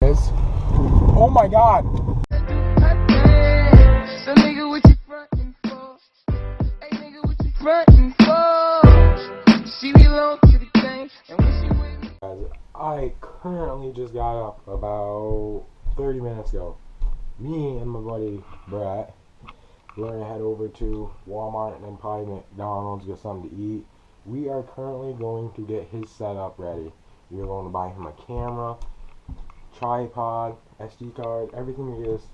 Oh my god. So nigga, what you frontin' for? Hey nigga, what you frontin' for? She belong to the game, and when she with me. Guys, I currently just got up about 30 minutes ago. Me and my buddy Brett, we're gonna head over to Walmart and then probably McDonald's, get something to eat. We are currently going to get his setup ready. We are going to buy him a camera, tripod, SD card, everything to get his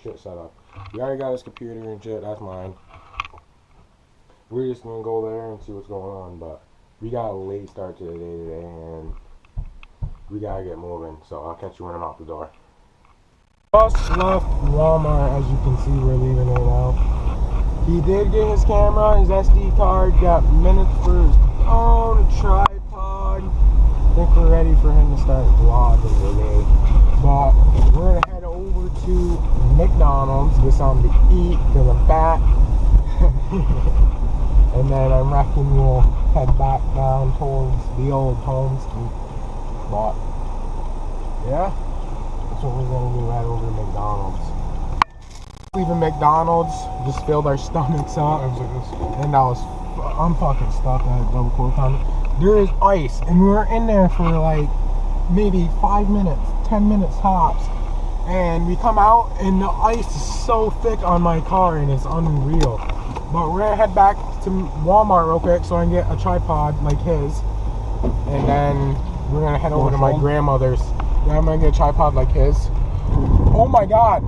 shit set up. We already got his computer and shit, that's mine. We're just gonna go there and see what's going on, but we got a late start to the day today and we gotta get moving, so I'll catch you when I'm out the door. Just left Walmart, as you can see, we're leaving right now. He did get his camera, his SD card, got minutes for his phone, a tripod. I think we're ready for him to start vlogging today. But we're gonna head over to McDonald's, get something to eat, because I'm fat. And then I reckon we'll head back down towards the old homes. But yeah, that's what we're gonna do, right over to McDonald's. Leaving McDonald's, just filled our stomachs up, and I'm fucking stuck at double quarter pounder. There is ice, and we were in there for like maybe 5 minutes, 10 minutes tops, and we come out and the ice is so thick on my car and it's unreal. But we're gonna head back to Walmart real quick so I can get a tripod like his, and then we're gonna head over to my grandmother's. Yeah, I'm gonna get a tripod like his. Oh my god.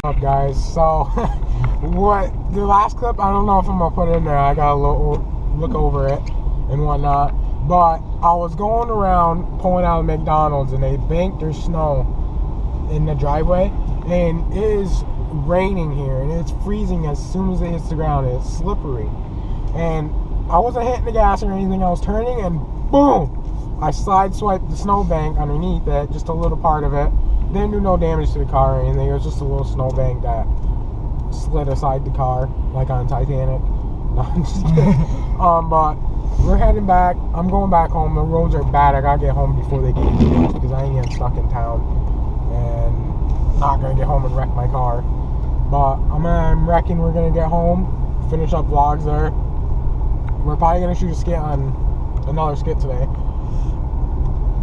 Up guys, so what the last clip, I don't know if I'm gonna put it in there. I gotta look over it and whatnot, but I was going around pulling out of McDonald's and they banked their snow in the driveway, and it is raining here and it's freezing as soon as it hits the ground. It's slippery, and I wasn't hitting the gas or anything. I was turning and boom, I slide swiped the snowbank underneath it, just a little part of it. Didn't do no damage to the car or anything. It was just a little snowbank that slid aside the car, like on Titanic. No, I'm just kidding. But we're heading back. I'm going back home. The roads are bad. I gotta get home before they get used because I ain't getting stuck in town and not gonna get home and wreck my car. But I'm reckon we're gonna get home, finish up vlogs there. We're probably gonna shoot a skit on another skit today.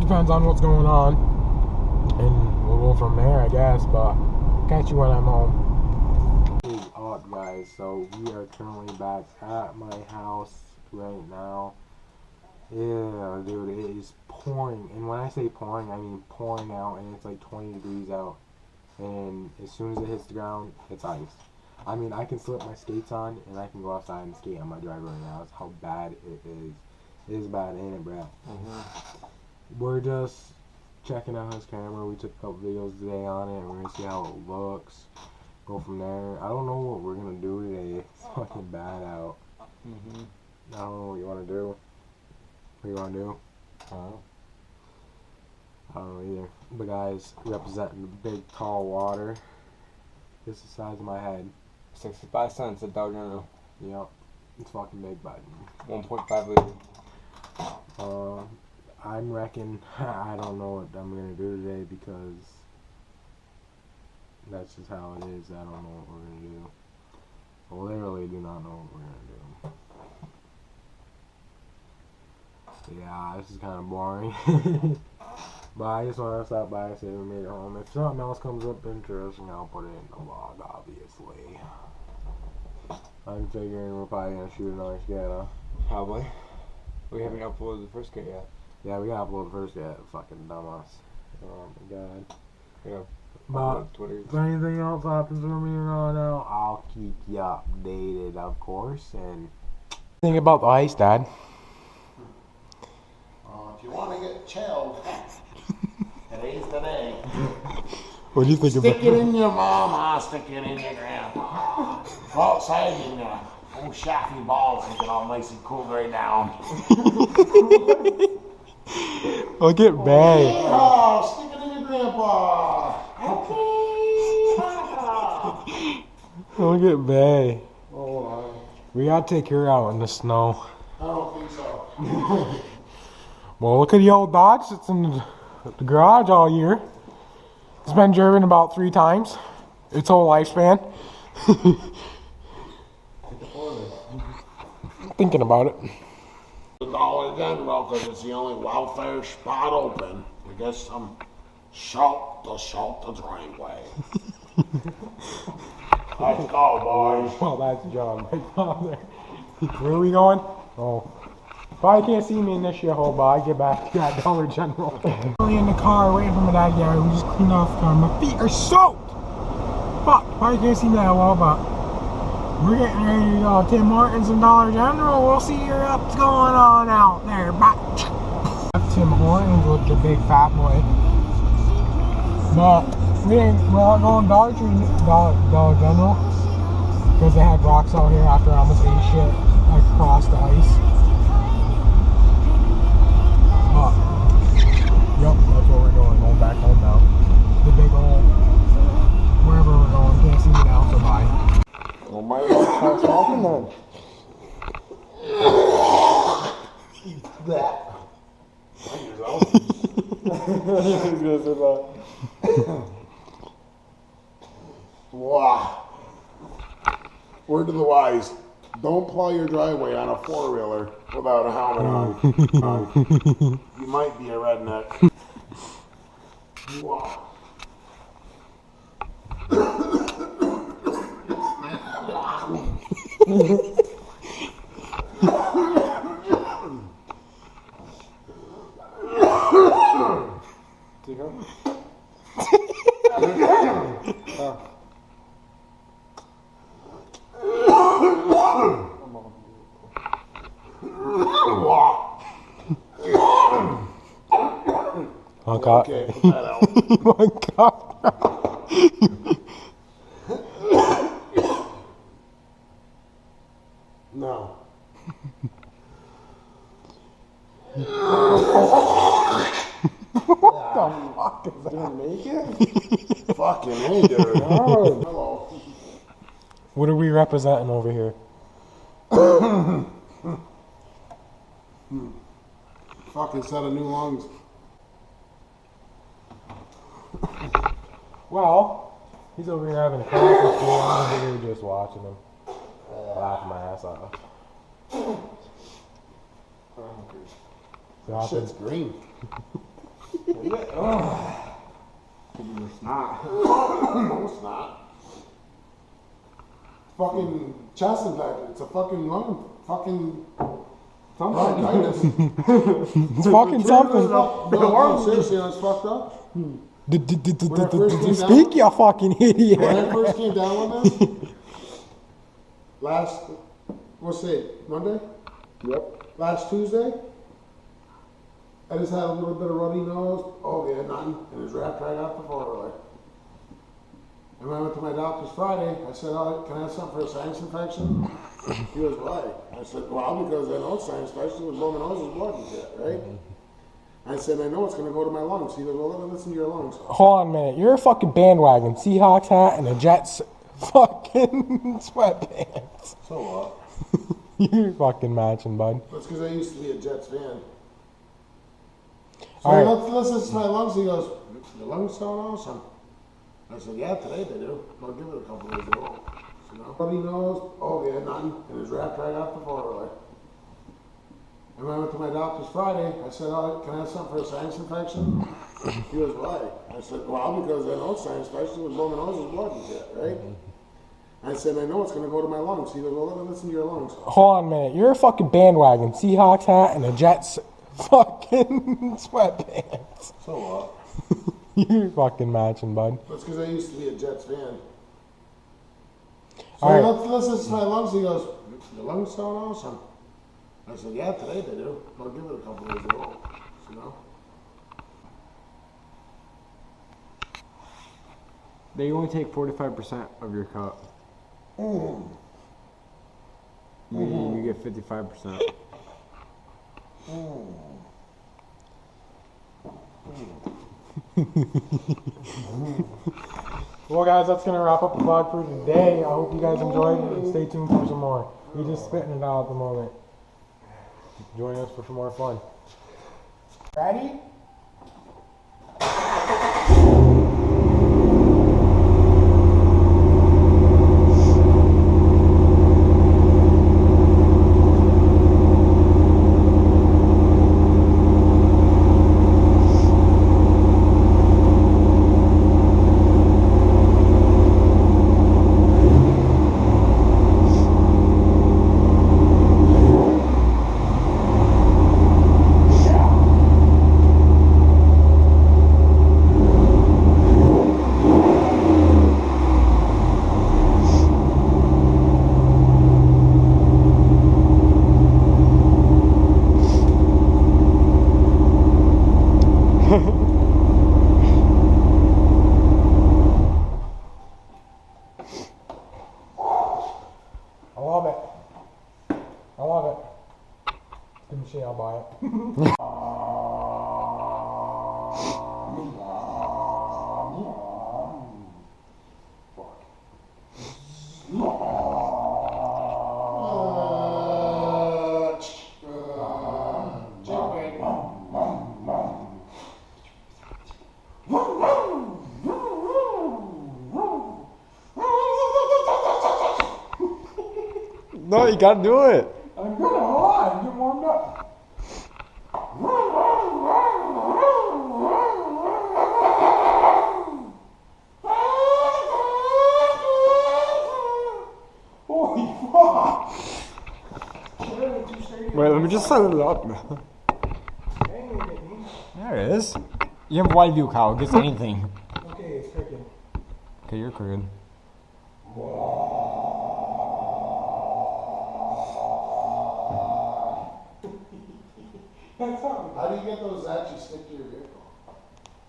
Depends on what's going on, and we'll go from there, I guess. But catch you when I'm home. What is up, guys? So we are currently back at my house right now. Yeah, dude, it is pouring, and when I say pouring, I mean pouring out, and it's like 20 degrees out. And as soon as it hits the ground, it's ice. I mean, I can slip my skates on and I can go outside and skate on my driveway right now. That's how bad it is. It is bad, ain't it, Brad? We're just checking out his camera. We took a couple videos today on it. We're gonna see how it looks. Go from there. I don't know what we're gonna do today. It's fucking bad out. I don't know what you want to do. What you want to do? I don't know either. But guys, representing the big tall water. This is the size of my head. 65 cents a $1. Yep. It's fucking big, bud. 1.5 liters. I'm reckon I don't know what I'm gonna do today because that's just how it is. I don't know what we're gonna do. I literally do not know what we're gonna do. Yeah, this is kind of boring. But I just want to stop by and say we made it home. If something else comes up interesting, I'll put it in the vlog, obviously. I'm figuring we're probably going to shoot another skit, huh? Probably. We haven't uploaded the first skit yet. Yeah, we got to upload the first skit. Fucking dumbass. Oh my god. Yeah. But if anything else happens with me right now, I'll keep you updated, of course. And think about the ice, Dad. If you want to get chilled, today's the day. What do you think Stick it in your mama, stick it in your grandpa. Go outside and old shaffy balls and get all nice and cool right down. Look at Bay. Yeah, stick it in your grandpa. Look at Bay. Oh, we gotta take her out in the snow. I don't think so. Well, look at the old Dodge that's in the garage all year. It's been driven about 3 times. Its whole lifespan. Thinking about it. The Dollar General, because it's the only welfare spot open. We get some salt to salt the driveway. Let's go, boys. Well, that's John right down there. Where are we going? Oh. Probably can't see me in this shithole, but I get back to that Dollar General. In the car waiting for my dad to get out. We just cleaned off the car. My feet are soaked! Fuck, probably can't see me that well, but we're getting ready to go. Tim Hortons and Dollar General. We'll see what's going on out there. Bye. Tim Hortons with the big fat boy. But we're not going Dollar General because they had rocks out here after I almost ate shit across the ice. But yep, that's where we're going. Going back home now. The big old wherever we're going. Can't see me now, so bye. Well, might as well start smoking then. That. Wow. Word to the wise. Don't plow your driveway on a 4-wheeler without a helmet on. You might be a redneck. Wow. One cop. Okay, put that out. One cop. No. What the fuck is that? Did I make it? Fucking hey, dude. Hello. What are we representing over here? Fucking set of new lungs. Well, he's over here having a crack with me. I'm over here just watching him. Laughing my ass off. Shit's green. It's not. No, it's not. Fucking chest infection. It's a fucking lung. Fucking bronchitis. It's fucking something. No, seriously, that's fucked up. Speak, you fucking idiot. When I first came down with this, what's today, Monday? Yep. Last Tuesday, I just had a little bit of runny nose. Oh, yeah, nothing. And his wrapped right out the 4-wheeler. And when I went to my doctor's Friday, I said, oh, can I have something for a sinus infection? He goes, why? I said, well, because I know it's sinus infection with blowing my nose is blood and shit, right? I said, I know it's going to go to my lungs. He goes, well, let me listen to your lungs. Hold on a minute. You're a fucking bandwagon. Seahawks hat and a Jets fucking sweatpants. So what? You're fucking matching, bud. That's because I used to be a Jets fan. So All right. let's listen to my lungs. He goes, your lungs sound awesome. I said, yeah, today they do. I'll give it a couple days ago. You know? But he knows, oh yeah, nothing. And his wrapped right out the 4-wheeler. And when I went to my doctor's Friday, I said, oh, can I have something for a sinus infection? He goes, why? I said, well, because I know it's sinus infection with blowing my nose is blood and shit, right? I said, I know it's going to go to my lungs. He goes, well, let me listen to your lungs. Hold on a minute. You're a fucking bandwagon. Seahawks hat and a Jets fucking sweatpants. So what? You're fucking matching, bud. That's because I used to be a Jets fan. So All right. let's listen to my lungs. He goes, your lungs sound awesome. I said, yeah, today they do. I'll give it a couple days ago. You know? They only take 45% of your cup. You get 55%. Well, guys, that's going to wrap up the vlog for today. I hope you guys enjoyed it and stay tuned for some more. We're just spitting it out at the moment. Join us for some more fun. Ready? I love it. Give me shit, I'll buy it. No, you gotta do it. I'm gonna hold on, get warmed up. Holy fuck! Wait, let me just set it up. There it is. You have a wide view, Kyle. It gets anything. Okay, it's cooking. Okay, you're cooking. How do you get those actually stick to your vehicle?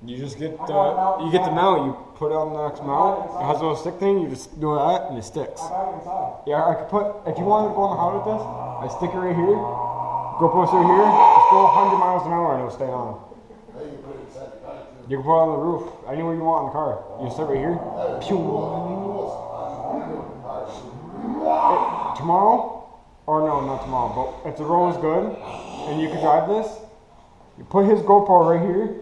You just get the mount. You put it on the next mount. It has a little stick thing. You just do that, and it sticks. I got it inside. Yeah, I could put. If you wanted to go on the highway with this, I stick it right here. GoPro's right here. Just go 100 miles an hour, and it'll stay on. Hey, you put it inside the car too. You can put it on the roof, anywhere you want in the car. You sit right here. Pew. Tomorrow, or no, not tomorrow, but if the road is good and you can drive this, you put his GoPro right here,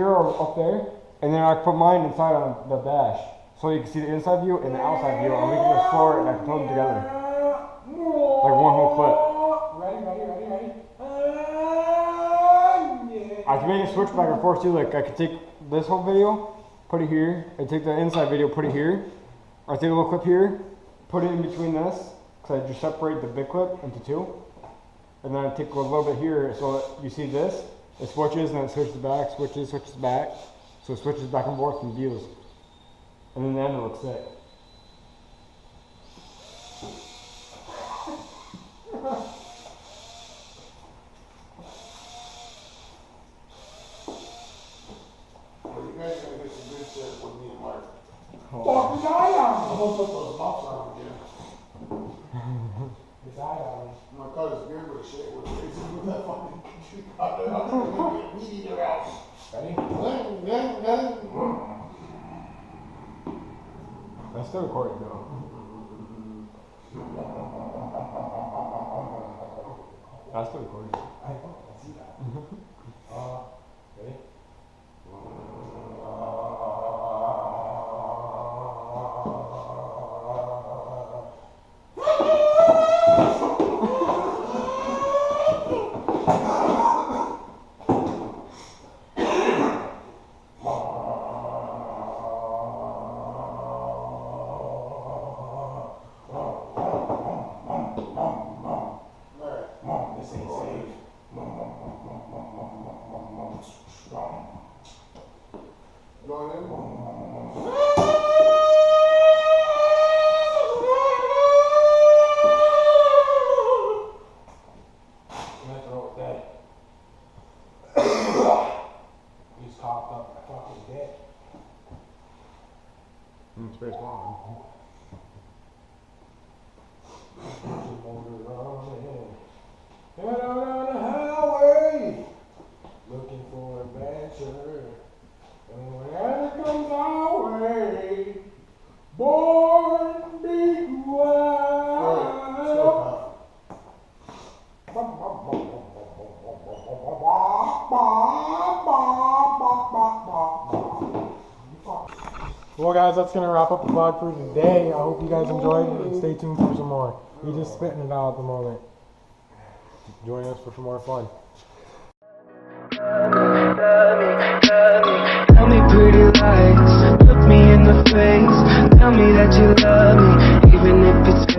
or up there, and then I put mine inside on the dash, so you can see the inside view and the outside view, and we can just floor it and I can put them together, like one whole clip. Ready. I can make a switch back and forth too. Like I could take this whole video, put it here, and take the inside video, put it here, or take a little clip here, put it in between this, because I just separate the big clip into two, and then I take a little bit here, so that you see this, it switches and then it switches back, switches back, so it switches back and forth from views, and then the end it looks sick. Well, you guys gotta get some good shit with me and Mark. Fuck his eye on I'm gonna put those buffs on again. His eye on me. I'm gonna cut his beard with a shit with that fucking tree cutter. I'm gonna get meat eater out. Ready? That's still recording though. That's still recording. I see that. Ready? This ain't safe. Going in? My throat dead. He's coughed up my fucking dick. It's very small. Head out on the highway, looking for adventure. And whenever it comes our way, born to be wild. Well, guys, that's going to wrap up the vlog for today. I hope you guys enjoyed it, and stay tuned for some more. We're just spitting it out at the moment. Join us for some more fun. Tell me pretty lies, look me in the face. Tell me that you love me, even if it's